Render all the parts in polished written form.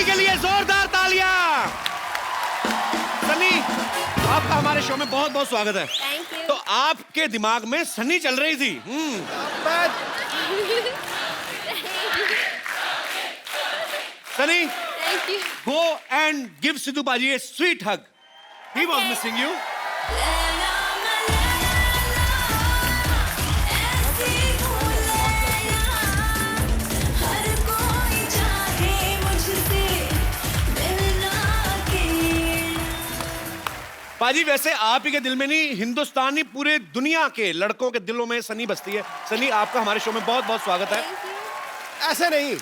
के लिए जोरदार तालियां। सनी, आपका हमारे शो में बहुत बहुत स्वागत है। Thank you. तो आपके दिमाग में सनी चल रही थी। Sunny, thank you. go and give Sidhu Baji a sweet hug. He was missing you. पाजी, वैसे आप ही के दिल में नहीं, हिंदुस्तानी पूरे दुनिया के लड़कों के दिलों में सनी बसती है। सनी, आपका हमारे शो में बहुत बहुत स्वागत है। ऐसे नहीं,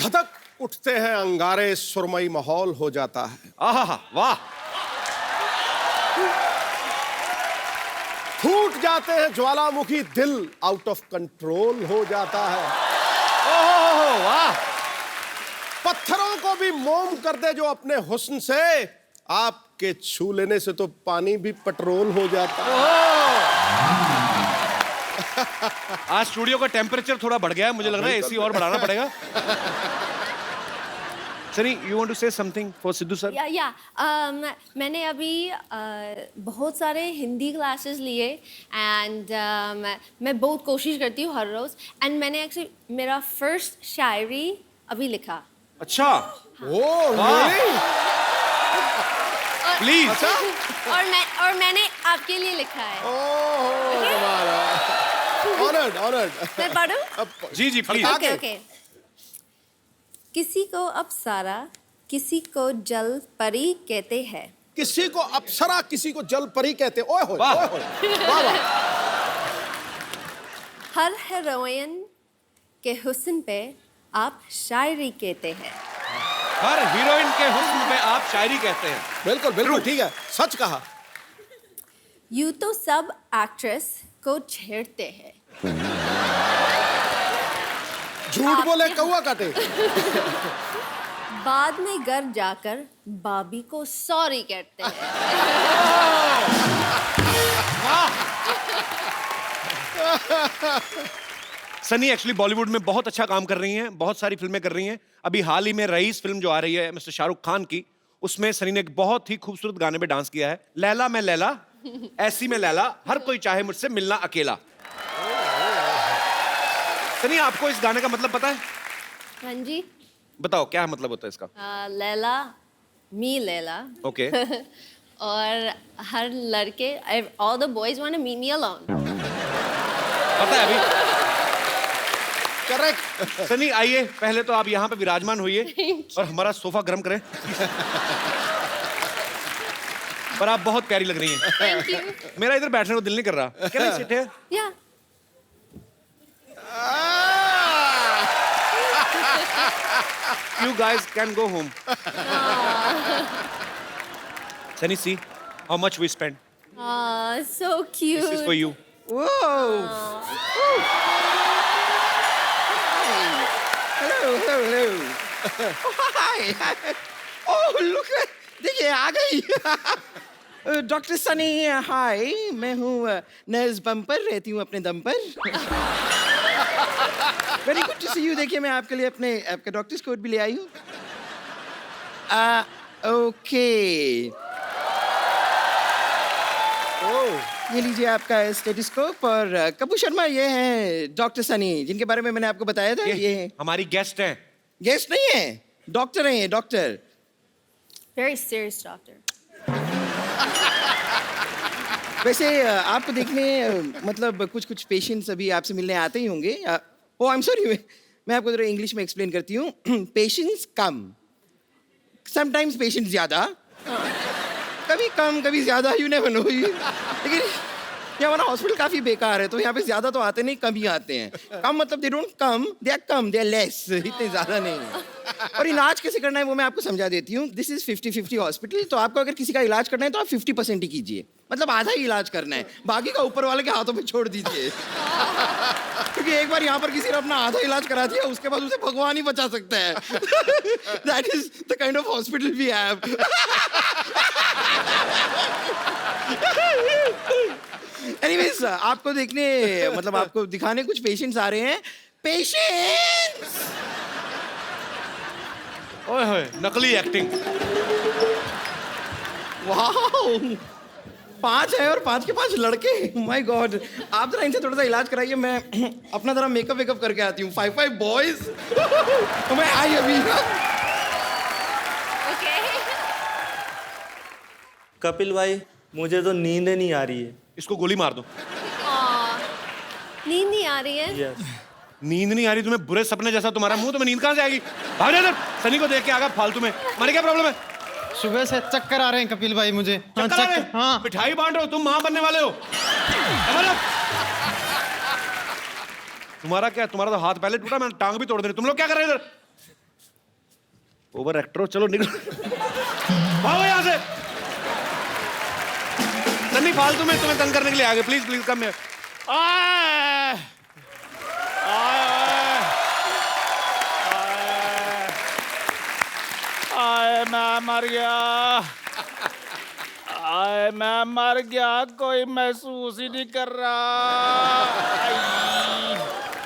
धधक उठते हैं अंगारे, सुरमई माहौल हो जाता है। आहा, वाह। फूट जाते हैं ज्वालामुखी, दिल आउट ऑफ कंट्रोल हो जाता है। ओह वाह। पत्थरों को भी मोम कर दे जो अपने हुस्न से, आपके छू लेने से तो पानी भी पेट्रोल हो जाता है। आज स्टूडियो का टेम्परेचर थोड़ा बढ़ गया है, मुझे लग रहा है एसी और बढ़ाना पड़ेगा। Sunny, you want to say something for Sidhu sir? मैंने अभी बहुत सारे हिंदी क्लासेस लिए एंड मैं बहुत कोशिश करती हूँ हर रोज एंड मैंने एक्चुअली मेरा फर्स्ट शायरी अभी लिखा। अच्छा। Oh please. और मैंने आपके लिए लिखा है। Honoured, honoured. मैं पढ़ूं? जी जी प्लीज। Okay okay. किसी को अप्सरा, किसी को जल परी कहते हैं। किसी को अप्सरा, किसी को जल परी कहते। ओए होए, वाह। ओए होए, वाह वाह। हर हीरोइन के हुस्न पे आप शायरी कहते हैं। हर हीरोइन के हुस्न पे आप शायरी कहते हैं। बिल्कुल बिल्कुल ठीक है, सच कहा। यूं तो सब एक्ट्रेस को छेड़ते हैं। झूठ बोले कौवा काटे। बाद में घर जाकर बाबी को सॉरी कहते हैं। सनी एक्चुअली बॉलीवुड में बहुत अच्छा काम कर रही हैं, बहुत सारी फिल्में कर रही हैं। अभी हाल ही में रईस फिल्म जो आ रही है मिस्टर शाहरुख खान की, उसमें सनी ने एक बहुत ही खूबसूरत गाने पे डांस किया है। लैला मैं लैला, ऐसी मैं लैला, हर कोई चाहे मुझसे मिलना अकेला। सनी, आपको इस गाने का मतलब पता है? हाँ जी। बताओ क्या मतलब होता है इसका? लैला मी लैला। ओके। और हर लड़के all the boys want to meet me alone। पता है अभी? करेक्ट। सनी आइए, पहले तो आप यहाँ पे विराजमान होइए और हमारा सोफा गर्म करें। पर आप बहुत प्यारी लग रही हैं। Thank you। मेरा इधर बैठने को दिल नहीं कर रहा। Can I sit here? Yeah। You guys can go home. Sunny, see how much we spent. So cute। This is for you. Whoa! Hello, hello, hello. Oh, hi. Oh, look at, देखिए आ गई। Doctor Sunny, हाय, मैं हूँ nurse bumper, रहती हूँ अपने दम पर। Very good to see you. देखिए मैं आपके लिए आपका डॉक्टर्स कोट भी ले आई हूँ। ओके, ये लीजिए आपका स्टेथोस्कोप। और कपूर शर्मा, ये हैं डॉक्टर सनी, जिनके बारे में मैंने आपको बताया था। ये हैं हमारी गेस्ट हैं। गेस्ट नहीं है, डॉक्टर हैं ये, डॉक्टर। Very serious doctor। वैसे आपको देखने मतलब कुछ पेशेंट्स अभी आपसे मिलने आते ही होंगे। ओह आई एम सॉरी, मैं आपको जरा इंग्लिश में एक्सप्लेन करती हूँ। पेशेंट्स कम, समटाइम्स पेशेंट्स ज़्यादा, कभी कम कभी ज़्यादा, यू नेवर नो। लेकिन ये हमारा हॉस्पिटल काफ़ी बेकार है, तो यहाँ पे ज़्यादा तो आते नहीं, कम ही आते हैं। कम मतलब they don't come, they are कम, दे आर लेस, इतने ज़्यादा नहीं है। और इलाज कैसे करना है वो मैं आपको समझा देती हूँ। This is 50-50 hospital. तो आपको अगर किसी का इलाज करना है तो आप 50% ही कीजिए, मतलब आधा ही इलाज करना है, बाकी का ऊपर वाले के हाथों में छोड़ दीजिए। क्योंकि एक बार यहाँ पर किसी ने अपना आधा इलाज करा दिया, उसके बाद उसे भगवान ही बचा सकता है। That is the kind of hospital we have. Anyways, आपको देखने मतलब आपको दिखाने कुछ पेशेंट्स आ रहे हैं। पेशेंट्स, ओए होए, नकली एक्टिंग। वाह, 5 है और 5 के 5 लड़के। माय गॉड, आप जरा इनसे थोड़ा सा इलाज कराइए, मैं अपना जरा मेकअप वेकअप करके आती हूँ। 5 बॉयज। तो मैं आई अभी। ओके। कपिल भाई, मुझे तो नींद नहीं आ रही है। इसको गोली मार दो। नींद नहीं आ रही है? यस। नींद नहीं आ रही तुम्हें? बुरे सपने जैसा तुम्हारा मुंह, तुम्हें नींद कहाँ से आएगी? भाग जा इधर। सनी को देख के आगा फालतू में। मारे क्या प्रॉब्लम है? सुबह से चक्कर आ रहे हैं कपिल भाई मुझे। चक्कर आ रहे हैं? हाँ। मिठाई बांट रहे हो तुम, माँ बनने वाले हो। तुम्हारा क्या? तुम्हारा तो हाथ पहले टूटा, मैंने टांग भी तोड़ दी। तुम लोग क्या कर रहे हो इधर? ओवर एक्टर हो, चलो निकलो। भागो यहाँ से। सन्नी फालतू में तुम्हें तंग करने के लिए आ गए। Please please come here. आए मैं मर गया। आए मैं मर गया, कोई महसूस ही नहीं कर रहा।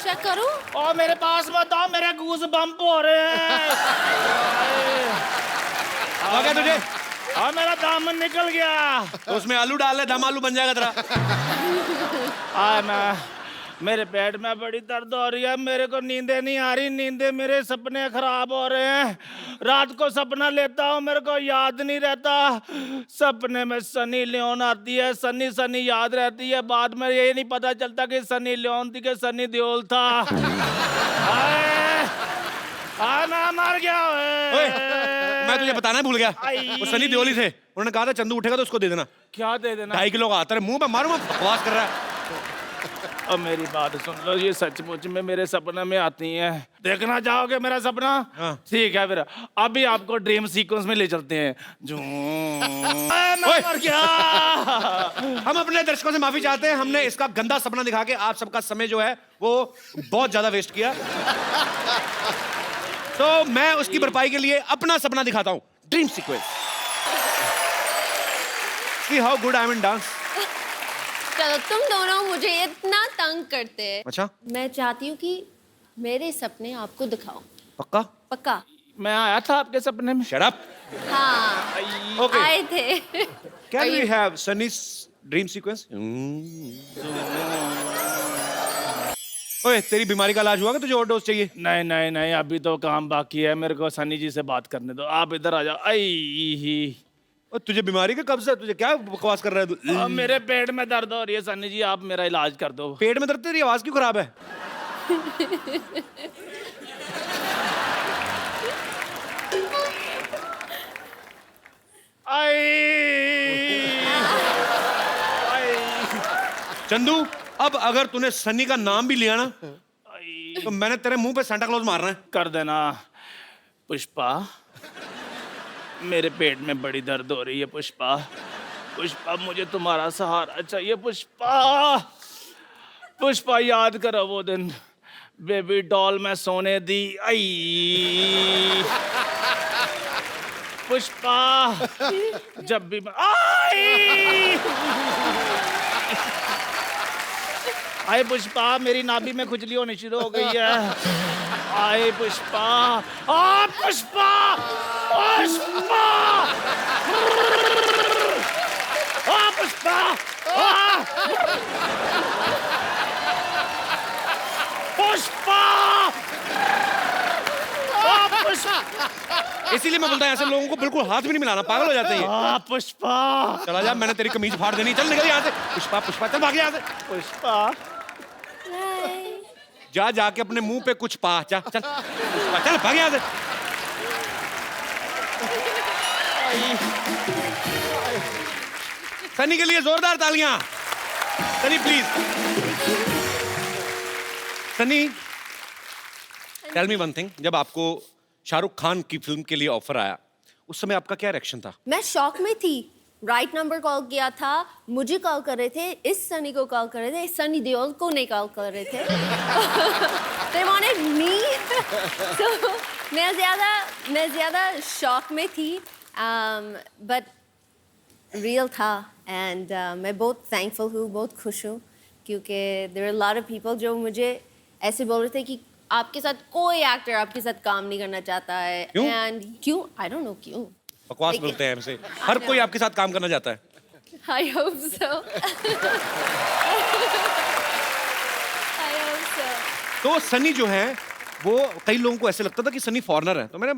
चेक करूं? और मेरे पास मत आओ, मेरे गूज बम्प हो रहे हैं। आ गया तुझे? और मेरा दामन निकल गया। तो उसमें आलू डाल ले, दम आलू बन जाएगा तेरा। आए मैं, मेरे पेट में बड़ी दर्द हो रही है, मेरे को नींदें नहीं आ रही, नींदें, मेरे सपने खराब हो रहे हैं। रात को सपना लेता हूँ, मेरे को याद नहीं रहता। सपने में सनी लियोन आती है, सनी सनी याद रहती है, बाद में ये नहीं पता चलता कि सनी लियोन थी कि सनी देओल था। मैं मर गया। ओए, मैं तुझे बताना भूल गया। आई। वो सनी देओल ही थे। उन्होंने कहा था चंदू उठेगा तो उसको दे देना। क्या दे देना? 2.5 किलो का आता है। मुंह पे मारूंगा, बकवास कर रहा है। अब मेरी बात सुन लो, ये सचमुच में मेरे सपने में आती हैं। देखना चाहोगे मेरा सपना? हाँ। ठीक है, फिर अभी आपको ड्रीम सीक्वेंस में ले चलते हैं। मैं मर गया। हम अपने दर्शकों से माफी चाहते हैं, हमने इसका गंदा सपना दिखा के आप सबका समय जो है वो बहुत ज्यादा वेस्ट किया। तो मैं उसकी भरपाई के लिए अपना सपना दिखाता हूं, dream sequence. See how good I am in dance. चलो, तुम दोनों मुझे इतना तंग करते हैं। अच्छा, मैं चाहती हूँ कि मेरे सपने आपको दिखाओ। पक्का? पक्का? मैं आया था आपके सपने में। Shut up. हाँ, Okay. आए थे। Can we have Sunny's dream sequence? ओए, तेरी बीमारी का इलाज हुआ कि तुझे और डोज चाहिए? नहीं नहीं नहीं, अभी तो काम बाकी है, मेरे को सनी जी से बात करने दो। आप इधर आ जाओ। आई, और तुझे बीमारी का कब्ज है? तुझे क्या बकवास कर रहा है तू? अब मेरे पेट में दर्द हो रही है सनी जी, आप मेरा इलाज कर दो। पेट में दर्द? तेरी आवाज क्यों खराब है? चंदू, अब अगर तूने सनी का नाम भी लिया ना तो मैंने तेरे मुंह पे सांता क्लॉज मारना है। कर देना। पुष्पा, मेरे पेट में बड़ी दर्द हो रही है। पुष्पा, पुष्पा, मुझे तुम्हारा सहारा चाहिए। पुष्पा, पुष्पा, याद करो वो दिन बेबी डॉल में सोने दी। आई, पुष्पा, जब भी आई, आए पुष्पा, मेरी नाभि में खुजली होनी शुरू हो गई है। आए पुष्पा, आ पुष्पा, पुष्पा, आ पुष्पा, पुष्पा, पुष्पा। इसीलिए मैं बोलता हूँ ऐसे लोगों को बिल्कुल हाथ भी नहीं मिलाना, पागल हो जाते हैं। पुष्पा, चला जा, मैंने तेरी कमीज फाड़ देनी। चल निकल यहाँ से। पुष्पा, पुष्पा, चल भाग यहाँ से। पुष्पा, जा जाके अपने मुंह पे कुछ पा। जा चल, पुष्पा, चल भाग यहाँ से। सनी के लिए जोरदार तालियां। Sunny please. Sunny, tell me one thing, जब आपको शाहरुख खान की फिल्म के लिए ऑफर आया उस समय आपका क्या रिएक्शन था? मैं शॉक में थी। राइट नंबर कॉल किया था, मुझे कॉल कर रहे थे, इस सनी को कॉल कर रहे थे, सनी देओल को नहीं कॉल कर रहे थे। They wanted me. So, मैं ज़्यादा शॉक में थी, but रियल था। एंड मैं बहुत थैंकफुल हूँ, बहुत खुश हूँ, क्योंकि there were a lot of people जो मुझे ऐसे बोल रहे थे कि आपके साथ कोई एक्टर आपके साथ काम नहीं करना चाहता है क्यों? एंड क्यों आई डोंट नो क्यों बकवास लेकिन- बोलते हैं हमसे, हर कोई आपके साथ काम करना चाहता है। I hope so I hope so तो सनी जो है वो कई लोगों को ऐसे लगता था कि सनी फॉरेनर है, तो मैंने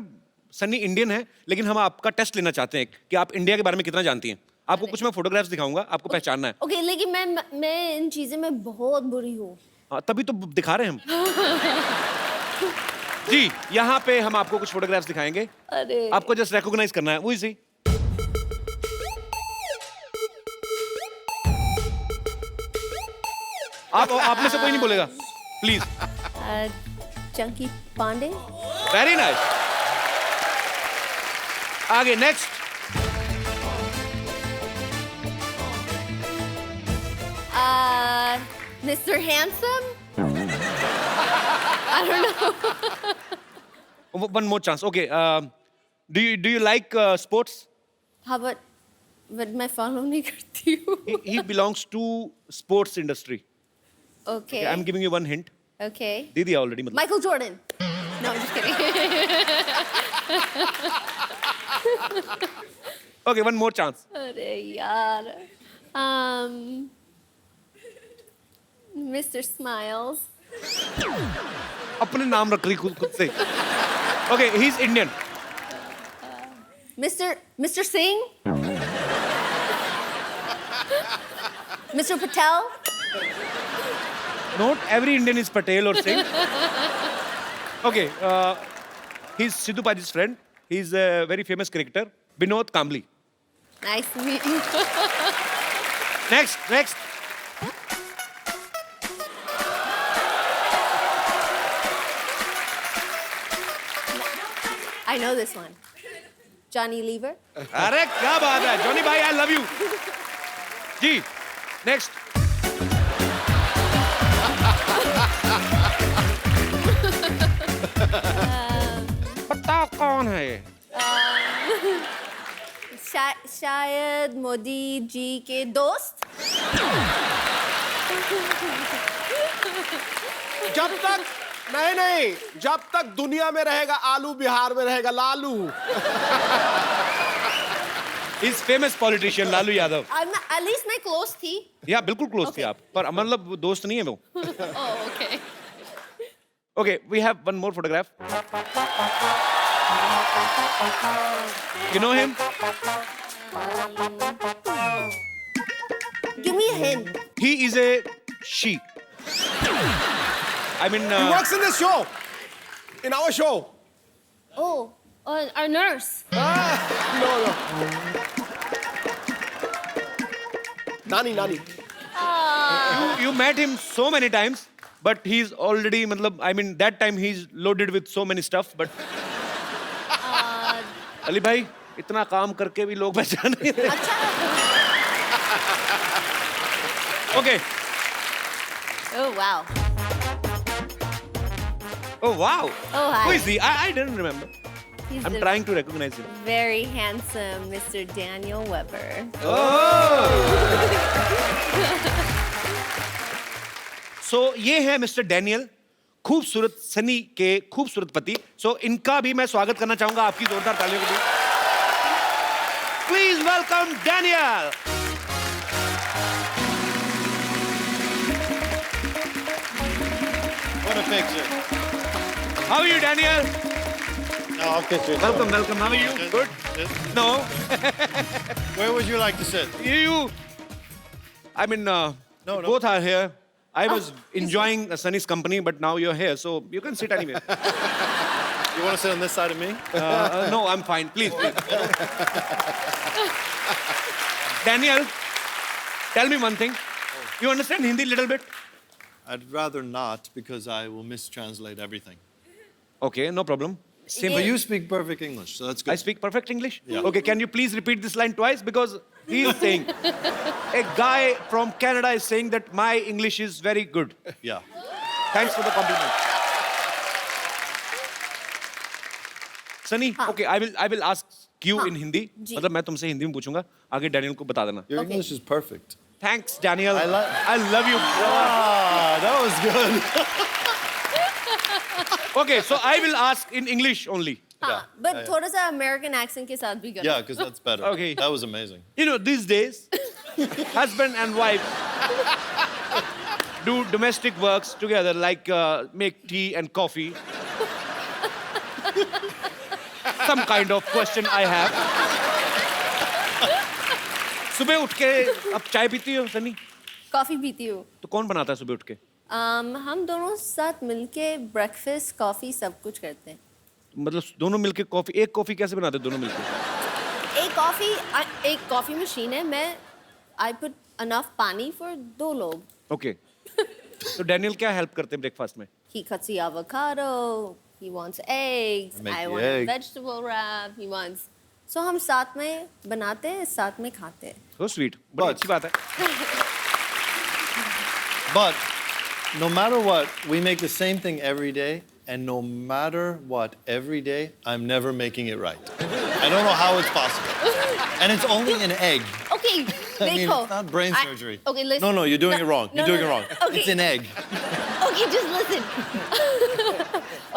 सनी इंडियन है, लेकिन हम आपका टेस्ट लेना चाहते हैं कि आप इंडिया के बारे में कितना जानती हैं। आपको कुछ मैं फोटोग्राफ्स दिखाऊंगा, आपको पहचानना है। ओके लेकिन मैं इन चीज़ों में बहुत बुरी हूँ। हाँ, तभी तो दिखा रहे हैं हम। जी, यहाँ पे हम आपको कुछ फोटोग्राफ्स दिखाएंगे, अरे आपको जस्ट रिकॉग्नाइज करना है, वो इसी। आप में से कोई नहीं बोलेगा, please. Chunky Pandey very nice. आगे next. Mister handsome I don't know One more chance. Okay. Do you like sports? हाँ बट मैं फॉलो नहीं करती हूँ। He belongs to sports industry. Okay I'm giving you one hint. Okay दे दिया already मतलब. Michael Jordan no just kidding Okay, one more chance. अरे यार मिस्टर स्माइल्स अपने नाम रख रही खुद से. Okay, he's Indian. Mister Singh mister Patel Not every Indian is Patel or Singh. Okay, he's Sidhu Paji's friend. He's a very famous cricketer, Binod Kambli. Nice to meet you Next. I know this one. Johnny Lever. अरे क्या बात है, Johnny भाई, I love you. Ji, next. पता कौन है ये? शायद मोदी जी के दोस्त जब तक नहीं जब तक दुनिया में रहेगा आलू, बिहार में रहेगा Lalu. He's famous politician Lalu Yadav. at least मैं close थी. या बिल्कुल क्लोज थी Okay. आप, पर मतलब वो दोस्त नहीं है वो. Oh, okay. Okay, we have one more photograph. You know him? Give me a hint. He is a she. I mean, He works in this show, in our show. Oh, our nurse. No. Nani. you met him so many times, but he's already, मतलब, I mean, that time he's loaded with so many stuff, but. Ali भाई, इतना काम करके भी लोग पहचान नहीं रहे. Okay. Oh wow. Oh wow. Oh, hi. Who is he? I didn't remember. He's I'm the trying to recognize him. very handsome Mr. Daniel Weber. So ये है मिस्टर डैनियल, खूबसूरत सनी के खूबसूरत पति. So इनका भी मैं स्वागत करना चाहूंगा आपकी जोरदार तालियों के बीच. Please welcome Daniel. What a picture. How are you, Daniel? No, I'll picture. Welcome. How are you? Yes. Good. Yes. No. Where would you like to sit? You. I mean, No. both are here. I was enjoying Sunny's company, but now you're here, so you can sit anywhere. You want to sit on this side of me? No, I'm fine. Please. Daniel, tell me one thing. You understand Hindi a little bit? I'd rather not because I will mistranslate everything. Okay, no problem. Same But for you. you speak perfect English, so that's good. I speak perfect English. Yeah. Okay, can you please repeat this line twice? Because he's saying, a guy from Canada is saying that my English is very good. Yeah. Thanks for the compliment. Sunny, okay, I will ask you in Hindi. जी. मतलब मैं तुमसे हिंदी में पूछूंगा. आगे Daniel को बता देना. Your Okay. English is perfect. Thanks, Daniel. I I love you. Ah, that was good. Okay, so I will ask in English only. हाँ, but थोड़ा सा American accent के साथ भी करो. Yeah, because that's better. Okay. That was amazing. You know, these days, husband and wife do domestic works together, like make tea and coffee. Some kind of question I have. सुबह उठ के अब चाय पीती हो सनी? कॉफी पीती हूँ. तो कौन बनाता है सुबह उठ के? हम दोनों साथ मिलके ब्रेकफास्ट, कॉफी सब कुछ करते हैं. मतलब दोनों मिलके कॉफी, एक कॉफी कैसे बनाते हैं दोनों मिलके? एक कॉफी मशीन है. मैं आई पुट अनफ पानी फॉर 2 लोग. ओके. तो डैनियल क्या हेल्प करते हैं ब्रेकफास्ट में? He cuts the avocado. He wants eggs. I make I the want a egg. vegetable wrap. He wants. So हम साथ में बनाते हैं, साथ में खाते हैं. So sweet. बड़ी But- अच्छी बात है. But no matter what, we make the same thing every day, and no matter what, every day, I'm never making it right. I don't know how it's possible. And it's only an egg. Okay, I mean, देखो. it's not brain I- surgery. Okay, listen. No, you're doing it wrong. You're doing it wrong. Okay. It's an egg. Okay, just listen.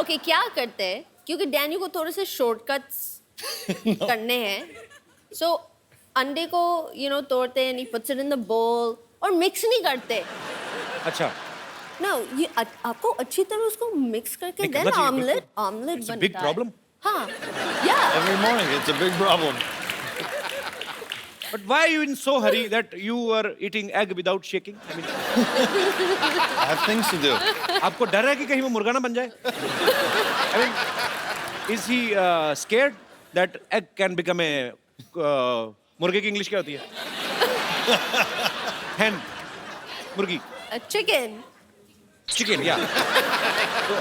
Okay, क्या करते हैं? क्योंकि Daniel को थोड़े से shortcuts करने हैं. So अंडे को तोड़ते हैं, he puts it in the bowl और मिक्स नहीं करते. अच्छा. No, ये आपको अच्छी तरह उसको मिक्स करके नहीं, देन करना चाहिए, ऑमलेट बिल्कुल. ऑमलेट It's a बनता big है. problem. हाँ, yeah. Every morning, it's a big problem. But why are you in so hurry that you are eating egg without shaking? I mean, I have things to do. आपको डर है कि कहीं वो मुर्गा ना बन जाए? I mean, is he scared that egg can become a मुर्गे की इंग्लिश क्या होती है? Hen, मुर्गी, Chicken. chicken, yeah. So,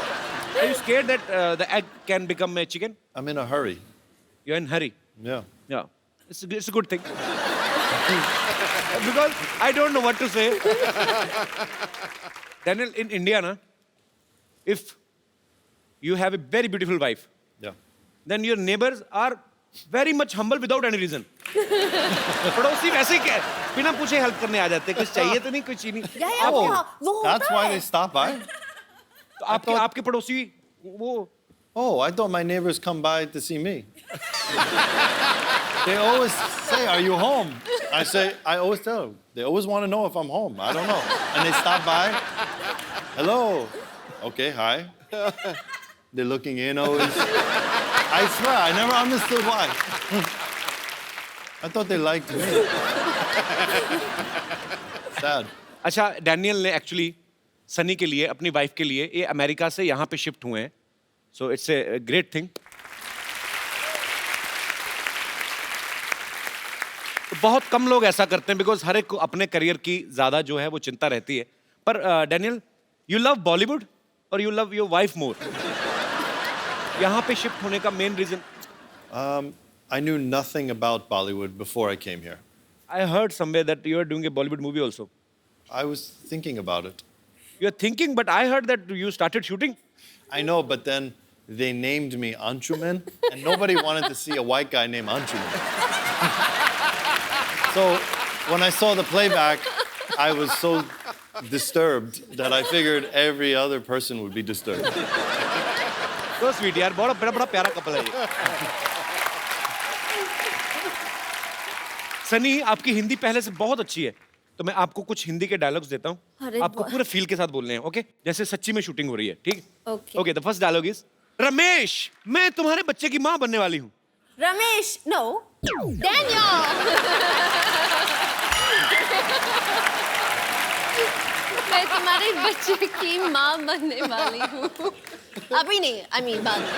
are you scared that the egg can become a chicken? I'm in a hurry. You're in hurry. Yeah. Yeah, it's a good thing. Because I don't know what to say. Daniel, in India, na, if you have a very beautiful wife, Yeah. then your neighbors are very much humble without any reason. पड़ोसी वैसे ही क्या बिना पूछे help करने आ जाते हैं, कुछ चाहिए तो नहीं, कुछ ही नहीं. Yeah, yeah, Oh, yeah. वो that's होता why है. they stop by? तो आपके पड़ोसी वो Oh, I thought my neighbors come by to see me. They always say, "Are you home?" I always tell them. They always want to know if I'm home. I don't know. And they stop by. Hello. Okay, hi. They're looking in always. I swear, I never understood why. I thought they liked me. Sad. अच्छा, Daniel ने actually Sunny के लिए, अपनी wife के लिए, ये America से यहाँ पे शिफ्ट हुए हैं. So it's a great thing. बहुत कम लोग ऐसा करते हैं बिकॉज हर एक को अपने करियर की ज्यादा जो है वो चिंता रहती है. पर डैनियल, यू लव बॉलीवुड और you love your wife more. यहाँ पे शिफ्ट होने का main reason? I knew nothing about Bollywood before I came here. I heard somewhere that you are doing a Bollywood movie also. I was thinking about it. You are thinking, but I heard that you started shooting. I know, but then they named me Anshuman, and nobody wanted to see a white guy named Anshuman. So when I saw the playback, I was so disturbed that I figured every other person would be disturbed. So sweet यार, बड़ा बड़ा प्यारा couple है ये. सनी, आपकी हिंदी पहले से बहुत अच्छी है, तो मैं आपको कुछ हिंदी के डायलॉग्स देता हूँ. अरे आपको वाह. पूरे फील के साथ बोलने हैं, ओके? जैसे सच्ची में शूटिंग हो रही है, ठीक? Okay. Okay, the first dialogue is, Ramesh, मैं तुम्हारे बच्चे की माँ बनने वाली हूँ. रमेश, no. Daniel. मैं तुम्हारे बच्चे की माँ बनने वाली हूँ. अभी नहीं, I mean बाद में.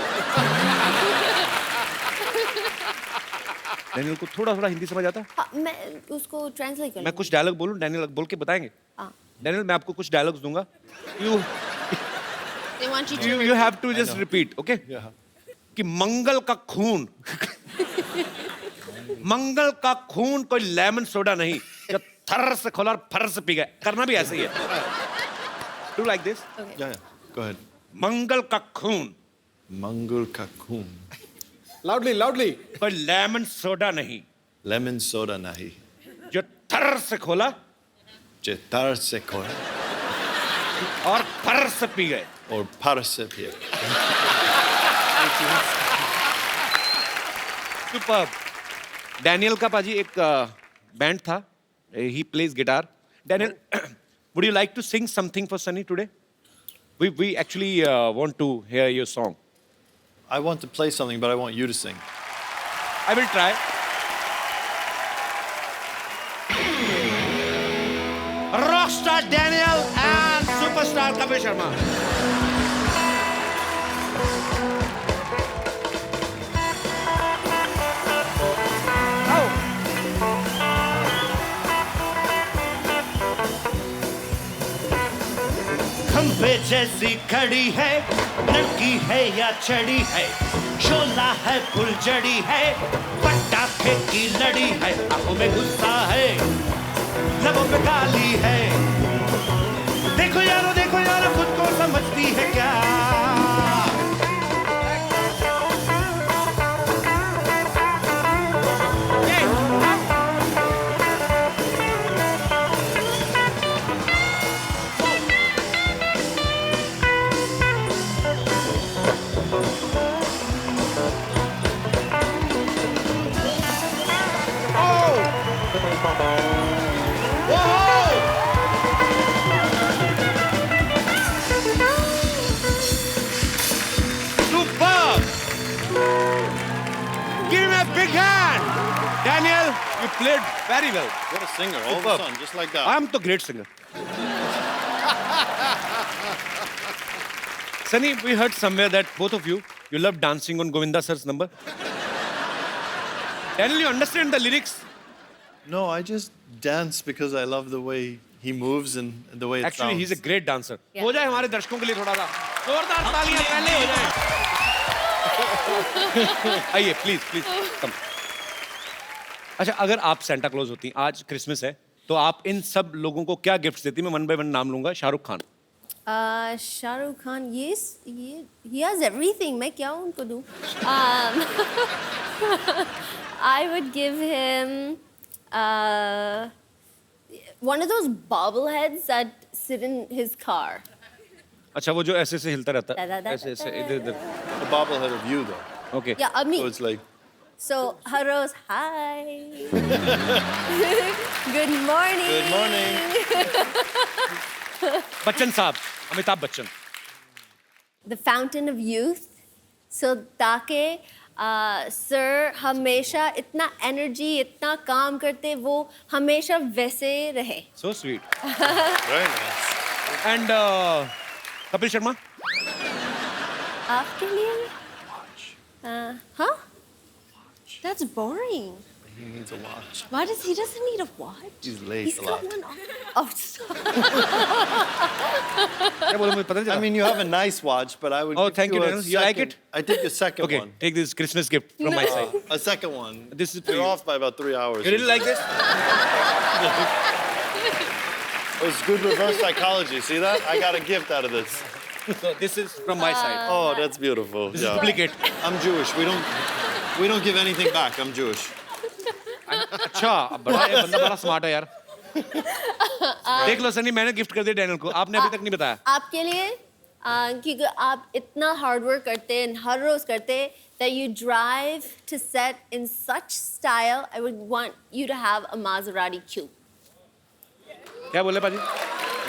डैनियल को थोड़ा थोड़ा हिंदी समझ आता है? हाँ, मैं उसको ट्रांसलेट कर मैं कुछ डायलॉग बोलूँ, डैनियल बोल के बताएंगे? हाँ. डैनियल, मैं आपको कुछ डायलॉग्स दूंगा. They want you to. You have to just repeat, okay? Yeah. कि मंगल का खून मंगल का खून कोई लेमन सोडा नहीं जो थर से खोला और फर से पी गए. करना भी ऐसे ही है. Do like this. Yeah. Go ahead. मंगल का खून Mangul Kakun. Loudly, loudly. कोई लेमन सोडा नहीं Lemon soda nahi. जो थर से खोला Chetar sekor. और फर से पी गए. or participio. सुपर। डैनियल का पाजी एक बैंड था, he plays guitar. Daniel, would you like to sing something for Sunny today? We actually want to hear your song. I want to play something, but I want you to sing. I will try. Rockstar Daniel and superstar Kapil Sharma. खंबे जैसी खड़ी है, लड़की है या चढ़ी है, शोला है फुलझड़ी है, पटाखे की लड़ी है, आंखों में गुस्सा है, लबों पे काली है। देखो यारो खुद को समझती है क्या? Superb! Give me a big hand! Daniel, you played very well. What a singer, all of a Superb. sudden, just like that. I'm the great singer. Sunny, we heard somewhere that both of you love dancing on Govinda sir's number. Daniel, you understand the lyrics? No, I just dance because I love the way he moves and the way it Actually, sounds. he's a great dancer. Yeah. हो जाए हमारे दर्शकों के लिए थोड़ा सा जोरदार तालियां पहले हो जाए. आइए, please, come. अच्छा, अगर आप सेंटा क्लॉज होती, आज क्रिसमस है, तो आप इन सब लोगों को क्या गिफ्ट्स देती? मैं वन बाय वन नाम लूंगा. शाहरुख खान. शाहरुख खान, ये he has everything. मैं क्या उनको दूँ? I would give him one of those bobbleheads that sit in his car. अच्छा, वो जो ऐसे से हिलता रहता है, Da-da-da-da-da. ऐसे ऐसे इधर इधर. A bobblehead of you, though. Okay. Yeah, of me. So it's like, So, Haros, hi. Good morning. good morning. Bachchan साहब, Amitabh Bachchan. The fountain of youth. So, ताकि सर हमेशा इतना एनर्जी, इतना काम करते, वो हमेशा वैसे रहे. So sweet. Very nice. And Kapil Sharma. आपके लिए? Huh? That's boring. He needs a watch. Why does he doesn't need a watch? He's late He's a got lot. one on. Oh, stop. क्या बोलूं, मुझे पता नहीं I चला. mean, you have a nice watch, but I would Oh, give thank you, a Daniel. You like second- it? I take a second Okay, one. take this Christmas gift from my side. A second one. This is for You're you. off by about 3 hours. You really like this? It was good reverse psychology. See that? I got a gift out of this. So this is from my side. Oh, that's beautiful. This is Yeah. duplicate. I'm Jewish. We don't give anything back. I'm Jewish. अच्छा, अब बड़ा ये बंदा बड़ा smart है यार. देख लो सनी, मैंने गिफ्ट कर दिया डैनियल को. आपने अभी तक नहीं बताया. आपके लिए क्योंकि आप इतना हार्ड वर्क करते हैं, हर रोज करते हैं, that you drive to set in such style, I would want you to have a Maserati coupe. क्या बोले पाजी?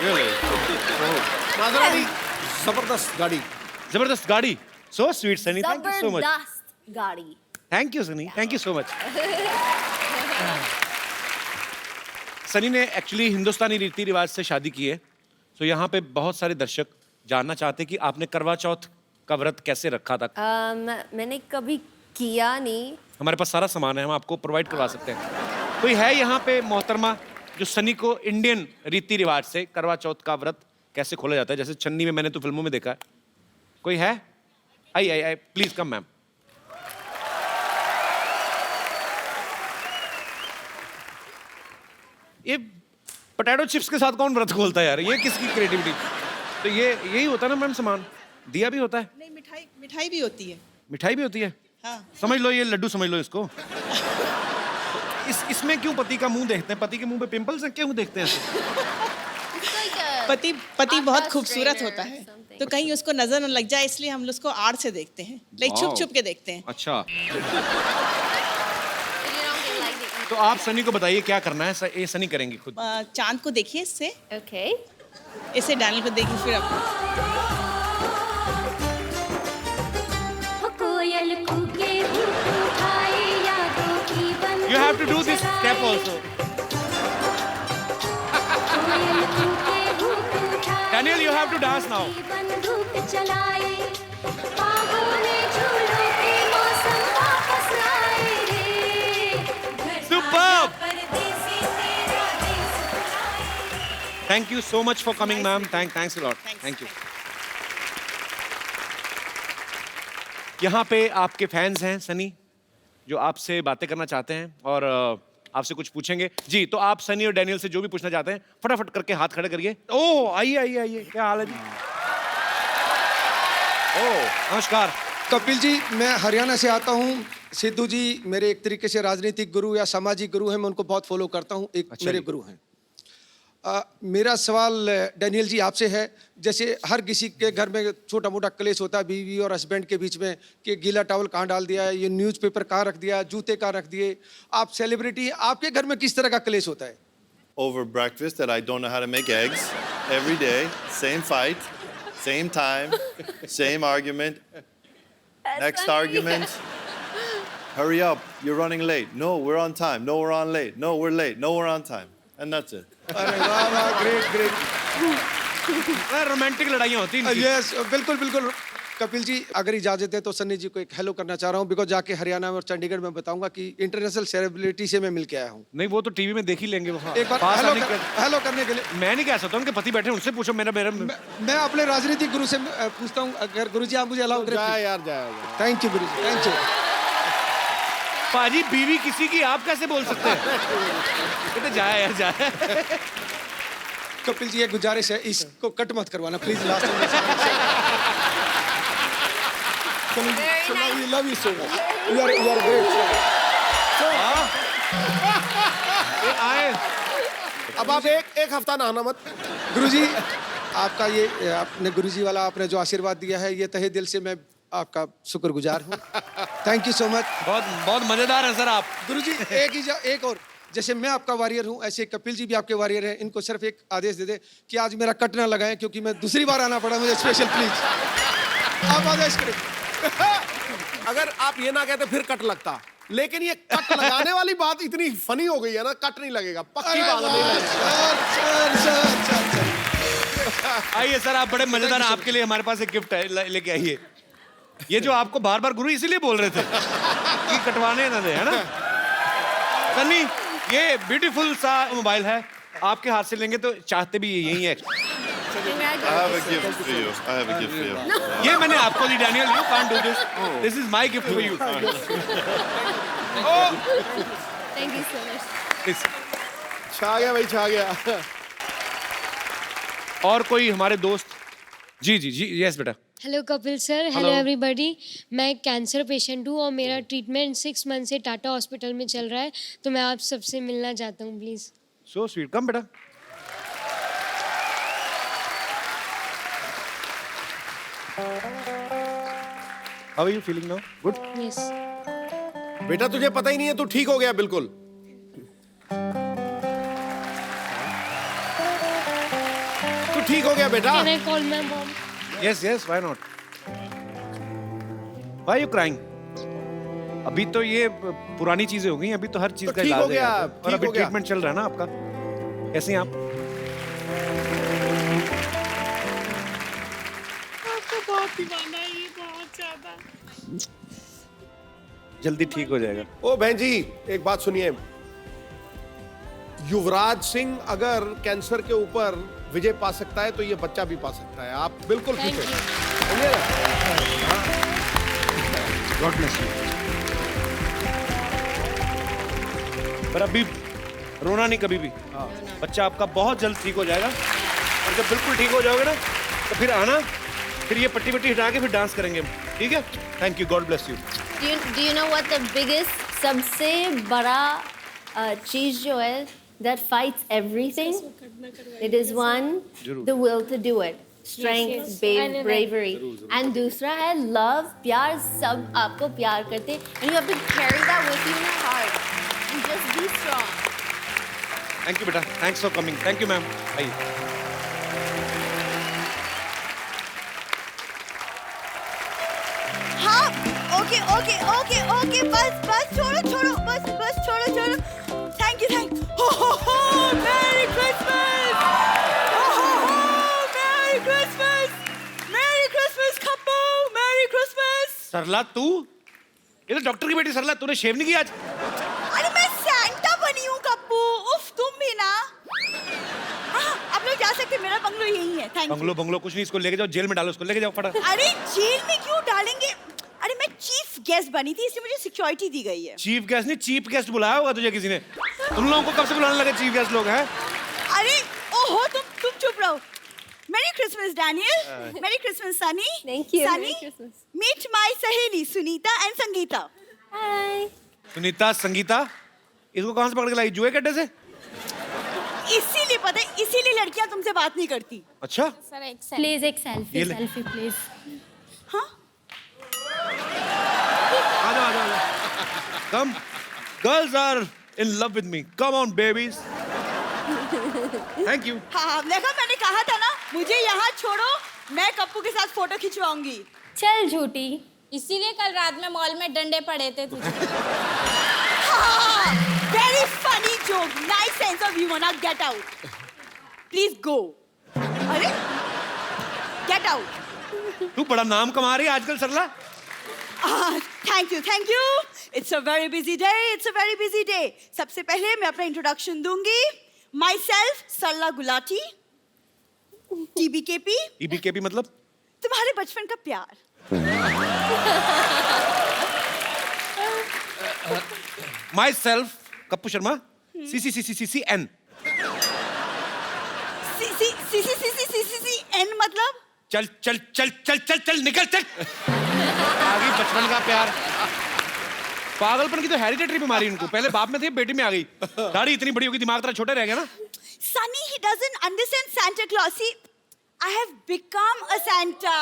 Really? माजराती जबरदस्त गाड़ी. जबरदस्त गाड़ी. So sweet, Sunny. Thank you so much. जबरदस्त गाड़ी. Thank you, Sunny. Thank you so much. Sunny ने एक्चुअली हिंदुस्तानी रीति रिवाज से शादी की है. तो यहाँ पे बहुत सारे दर्शक जानना चाहते हैं कि आपने करवा चौथ का व्रत कैसे रखा था. मैंने कभी किया नहीं. हमारे पास सारा सामान है, हम आपको प्रोवाइड करवा सकते हैं. कोई है यहाँ पे मोहतरमा जो सनी को इंडियन रीति रिवाज से करवा चौथ का व्रत कैसे खोला जाता है, जैसे चन्नी में मैंने तो फिल्मों में देखा है. कोई है? आई प्लीज कम मैम. ये पोटैटो चिप्स के साथ कौन व्रत खोलता है यार? ये किसकी क्रिएटिविटी? तो ये यही होता है ना मैम सामान. दिया भी होता है, नहीं, मिठाई भी होती है. मिठाई भी होती है. हाँ. समझ लो ये लड्डू समझ लो इसको. इसमें क्यों पति का मुंह देखते हैं? पति के मुंह पे पिंपल्स हैं, क्यों देखते हैं ऐसे? पति बहुत खूबसूरत होता है. तो कहीं उसको नजर न लग जाए, इसलिए हम लोग उसको आड़ से देखते हैं, लाइक छुप छुप के देखते हैं। अच्छा, You don't think like it. तो आप सनी को बताइए क्या करना है। ये सनी करेंगी खुद। चांद को देखिए इससे, Okay. इसे डैनियल को देखिए, फिर आप कोयल कूके उठाए यादों की बंदूक You have to do this step also. कोयल कूके उठाए Daniel, you have to dance now. बंदूक चलाए बाहों में झूलों के मौसम वापस आए रे Superb. परदेसी तेरा देश बुलाए। Thank you so much for coming, ma'am. Thanks a lot. Thanks. Thank you. यहाँ पे आपके फैंस हैं सनी, जो आपसे बातें करना चाहते हैं और आपसे कुछ पूछेंगे। जी, तो आप सनी और डैनियल से जो भी पूछना चाहते हैं फटाफट करके हाथ खड़े करिए। ओह, आइए आइए आइए, क्या हाल है जी? ओह, नमस्कार। कपिल जी, मैं हरियाणा से आता हूँ। सिद्धू जी मेरे एक तरीके से राजनीतिक गुरु या सामाजिक गुरु हैं, मैं उनको बहुत फॉलो करता हूँ, एक अच्छा मेरे जी। गुरु हैं। मेरा सवाल डैनियल जी आपसे है, जैसे हर किसी के घर में छोटा मोटा क्लेश होता है बीवी और हस्बैंड के बीच में कि गीला टॉवल कहाँ डाल दिया है, ये न्यूज़पेपर कहाँ रख दिया, जूते कहाँ रख दिए। आप सेलिब्रिटी हैं, आपके घर में किस तरह का क्लेश होता है? Over breakfast that I don't know how to make eggs every day, same fight, same time, same argument. Next argument. Hurry up, you're running late. No, we're on time. No, we're on late. No, we're late. No, we're on time. And that's it. अरे वाह वाह, great great. Romantic लड़ाइयाँ होती हैं इनकी। Yes, बिल्कुल बिल्कुल। कपिल जी अगर इजाजत है तो सन्नी जी को एक हेलो करना चाह रहा हूँ, बिकॉज जाके हरियाणा और चंडीगढ़ में बताऊंगा कि इंटरनेशनल सेलिब्रिटी से मैं मिल के आया हूँ। नहीं, वो तो टीवी में देख ही लेंगे। एक बार पास हेलो आने के- हेलो करने के लिए मैं नहीं कह सकता, उनके पति बैठे हैं, उनसे पूछो। मेरा मेरा मैं अपने राजनीतिक गुरु से पूछता हूँ, अगर गुरु जी आप मुझे अलाउ करें। जाए यार, जाए। Thank you Guru ji, thank you. पाजी, बीवी किसी की आप कैसे बोल सकते हैं? कहते जाए यार, जाए। कपिल जी एक गुजारिश है, इसको कट मत करवाना please. Last Very nice. Love you so much, you are great. आए। अब आप एक हफ्ता नहाना मत। गुरुजी आपका ये आपने गुरुजी वाला आपने जो आशीर्वाद दिया है, ये तहे दिल से मैं आपका शुक्रगुजार हूँ। Thank you so much. बहुत बहुत मजेदार है सर आप। गुरुजी एक और, जैसे मैं आपका वॉरियर हूँ ऐसे कपिल जी भी आपके वॉरियर हैं। इनको सिर्फ एक आदेश दे दे कि आज मेरा कट ना लगाएं, क्योंकि मैं दूसरी बार आना पड़ा मुझे स्पेशल, प्लीज आप आदेश करें। अगर आप ये ना कहते फिर कट लगता, लेकिन ये कट लगाने वाली बात इतनी फनी हो गई है ना, कट नहीं लगेगा, पक्की बात नहीं लगेगा। सर आइए सर, आप बड़े मजेदार हैं। आपके लिए हमारे पास एक गिफ्ट है, लेके आइए। ये जो आपको बार बार गुरु इसीलिए बोल रहे थे कि कटवाने ना दे, है ना सन्नी? ये ब्यूटीफुल सा मोबाइल है, आपके हाथ से लेंगे तो चाहते भी यही है। I have a gift for you. I have a gift for you. ये मैंने आपको दी Daniel, you can't do this, this is my gift for you. Thank you so much. छा गया भाई, छा गया। और कोई हमारे दोस्त? जी जी जी, यस बेटा। Hello Kapil sir, hello everybody. मैं एक कैंसर पेशेंट हूँ और मेरा ट्रीटमेंट 6 मंथ से टाटा हॉस्पिटल में चल रहा है, तो मैं आप सबसे मिलना चाहता हूँ प्लीज़। सो स्वीट, कम बेटा। How are you feeling now? Good. Yes. बेटा तुझे पता ही नहीं है, तू ठीक हो गया बिल्कुल। तू ठीक हो गया बेटा। Can I call my mom? Yes yes, why not? Why you crying? अभी तो ये पुरानी चीजें हो गई, अभी तो हर चीज तो का ठीक इलाज हो गया, है। ठीक और अभी हो गया। ट्रीटमेंट चल रहा है ना आपका। कैसे हैं आप? बहुत दीवाना है ये, बहुत ज्यादा। जल्दी ठीक हो जाएगा। ओ बहन जी, एक बात सुनिए। युवराज सिंह अगर कैंसर के ऊपर विजय पा सकता है तो ये बच्चा भी पा सकता है। आप बिल्कुल फिट थैंक है, यू। समझे ना? God bless you. पर अभी रोना नहीं कभी भी। बच्चा आपका बहुत जल्द ठीक हो जाएगा, और जब बिल्कुल ठीक हो जाओगे ना तो फिर आना, फिर ये पट्टी पट्टी हटा के फिर डांस करेंगे हम, ठीक है? Thank you, God bless you. Do you know what the biggest, सबसे बड़ा चीज जो है that fights everything? It is one, the will to do it. strength, yes. I know that. bravery. And दूसरा है love, प्यार, सब आपको प्यार करते हैं. And you have to carry that with you in your heart. And just be strong. Thank you बेटा, thanks for coming. Thank you ma'am. आइए. हाँ, ओके ओके ओके ओके, बस छोड़ो छोड़ो, बस छोड़ो. Thank you. हो merry Christmas. Merry Christmas Kappu. Merry Christmas. Sarla तू? ये तो डॉक्टर की बेटी सरला, तूने शेव नहीं किया आज? अरे मैं सैंटा बनी हूँ कप्पू. उफ, तुम भी ना. हाँ, आप लोग जा सकते हैं, मेरा बंगलो यही है. Thank you. बंगलो कुछ नहीं, इसको लेके जाओ जेल में डालो, उसको लेके जाओ फटा. अरे जेल में क्यों डालेंगे? अरे मैं चीफ गेस्ट बनी थी, इसलिए मुझे सिक्योरिटी दी गई है. चीफ गेस्ट नहीं, चीफ गेस्ट बुलाया होगा तुझे किसी ने. तुम लोगों को कब से बुलाने लगे चीफ गेस्ट लोग हैं? अरे ओहो, तुम चुप रहो. Merry Christmas Daniel. Merry Christmas Sunny. Thank you. Sunny, Merry Christmas. Meet my सहेली सुनीता एंड संगीता. Hi. सुनीता, संगीता, इसको कहाँ से पकड़ के लाई? जुए के अड्डे से? इसीलिए पता है, इसीलिए लड़कियां तुमसे बात नहीं करती. अच्छा. Please एक selfie, ये ले. selfie please. हाँ, आ जाओ. Come, girls are in love with me. Come on, babies. Thank you. हाँ, देखा, मैंने कहा था ना, मुझे यहाँ छोड़ो, मैं कप्पू के साथ फोटो खिंचवाऊंगी. चल झूठी. इसीलिए कल रात में मॉल में डंडे पड़े थे तुझे. Very funny joke. Nice sense of humour. Now get out. Please go. अरे गेट आउट. तू बड़ा नाम कमा रही है आजकल Sarla. Thank you. It's a very busy day. सबसे पहले मैं अपना इंट्रोडक्शन दूंगी. Myself Sarla Gulati. TBKP. TBKP मतलब? तुम्हारे बचपन का प्यार. Myself Kappu Sharma. CCCCCN. CCCCCN मतलब? चल निकल चल. आगे बचपन का प्यार. पागलपन की तो हेरिडिटरी बीमारी उनको. पहले बाप में थी, बेटी में आ गई. दाढ़ी इतनी बड़ी होगी, दिमाग तेरा छोटे रह गया ना. Sunny, he doesn't understand Santa Claus. See, I have become a Santa.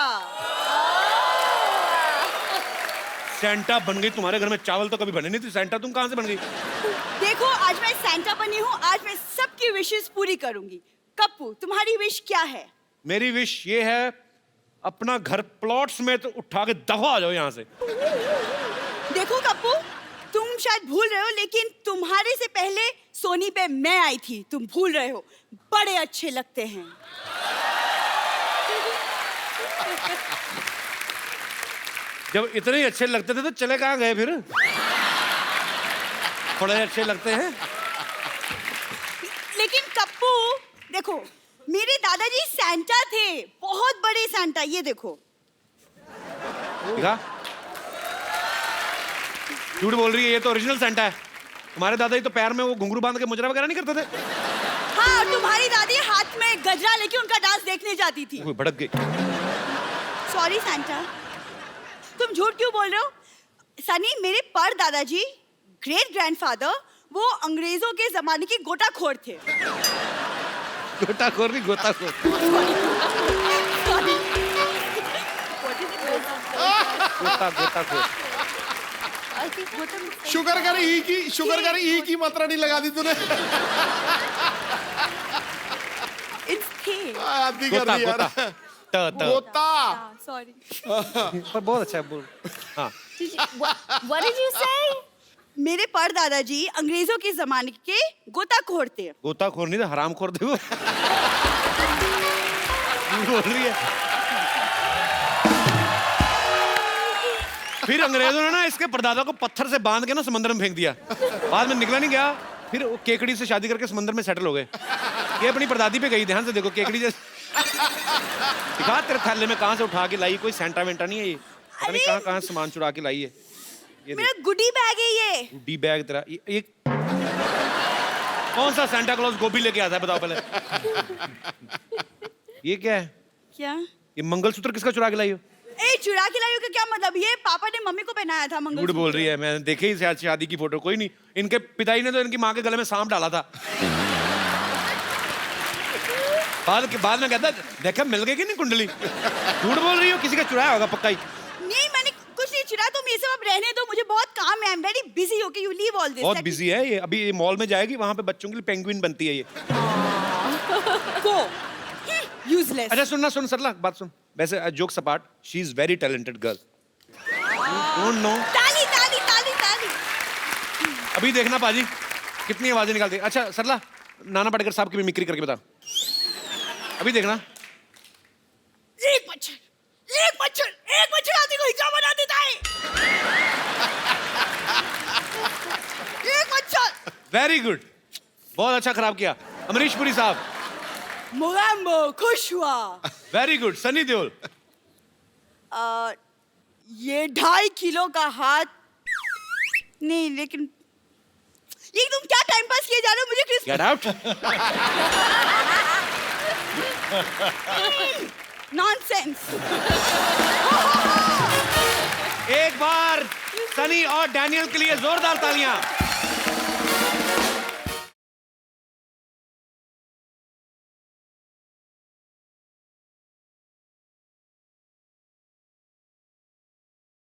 Santa बन गई. तुम्हारे घर में चावल तो कभी बने नहीं थे. सेंटा तुम कहाँ से बन गई? देखो, आज मैं Santa बनी हूँ. आज मैं सबकी विशेस पूरी करूंगी. कप्पू, तुम्हारी विश क्या है? मेरी विश ये है, अपना घर प्लॉट्स में तो उठा के दफा आ जाओ यहाँ से. देखो कप्पू, तुम शायद भूल रहे हो, लेकिन तुम्हारे से पहले सोनी पे मैं आई थी. तुम भूल रहे हो. बड़े अच्छे लगते हैं. जब इतने ही अच्छे लगते थे तो चले कहाँ गए फिर? थोड़े अच्छे लगते हैं. लेकिन कप्पू देखो, मेरे दादाजी सैंटा थे, बहुत बड़े सैंटा. ये देखो. देखा? झूठ बोल रही है, ये तो ओरिजिनल सैंटा है. तुम्हारे दादाजी तो पैर में वो घुंघरू बांध के मुजरा वगैरह नहीं करते थे? हाँ, तुम्हारी दादी हाथ में गजरा लेके उनका डांस देखने जाती थी. वो भड़क गई. Sorry Santa. तुम झूठ क्यों बोल रहे हो? सनी, मेरे पर दादाजी, ग्रेट ग्रैंडफादर, वो अंग्रेजों के जमाने के गोताखोर थे. गोताखोर नहीं, गोताखोर. गोताखोर. शुगर कर ई की मात्रा नहीं लगा दी तूने. आदि कर रही यार. गोता. सॉरी. पर बहुत अच्छा है. बोल. हाँ. What did you say? मेरे पर दादाजी अंग्रेजों के जमाने के गोताखोर थे. गोताखोर नहीं था, हरामखोर थे वो. बोल रही है. फिर अंग्रेजों ने ना इसके परदादा को पत्थर से बांध के ना समंदर में फेंक दिया. बाद में निकला नहीं गया. फिर वो केकड़ी से शादी करके समंदर में सेटल हो गए. ये अपनी परदादी पे गई. ध्यान से देखो, केकड़ी जैसे. दिखा तेरे थैले में कहाँ से उठा के लाई. कोई सेंटा वेंटा नहीं है ये. पता नहीं कहाँ सामान चुरा के लाई है. ये मेरा गुडी बैग है ये. गुडी बैग तेरा. ये कौन सा सेंटा क्लॉज गोभी लेके आता है बताओ पहले. ये क्या है? क्या? ये मंगलसूत्र किसका चुरा के लाई हो? ए, चुरा के लाई हो का क्या मतलब? ये पापा ने मम्मी को पहनाया था मंगलसूत्र. झूठ बोल रही है. मैंने देखे ही शादी की फोटो. कोई नहीं, इनके पिताजी ने तो इनकी माँ के गले में सांप डाला था. बाद में कहता देखा मिल गई कि नहीं कुंडली। झूठ बोल रही हो, किसी का चुराया होगा पक्का ही। नहीं मैंने कुछ नहीं चुराया, तुम ये सब अब रहने दो, मुझे बहुत काम है, I am very busy. Okay you leave all this. बहुत बिजी है ये, अभी ये मॉल में जाएगी, वहां पे बच्चों के लिए पेंगुइन बनती है ये। गो यूजलेस। अच्छा सुन सरला, बात सुन। वैसे jokes apart, she is very talented girl. Don't know. ताली ताली ताली ताली। अभी देखना पाजी कितनी आवाजें निकालती है। अच्छा सरला, नाना पाटेकर साहब की मिमिक्री करके बता। अभी देखना। एक मच्छर आदमी को हिजड़ा बना देता है। एक मच्छर। वेरी गुड, बहुत अच्छा खराब किया। अमरीश पुरी साहब। मोगैम्बो खुश हुआ। Very good. सनी देओल। ये 2.5 किलो का हाथ नहीं, लेकिन ये तुम क्या टाइम पास किए जा रहे हो? मुझे गेट आउट। नॉनसेंस। एक बार सनी और डैनियल के लिए जोरदार तालियां।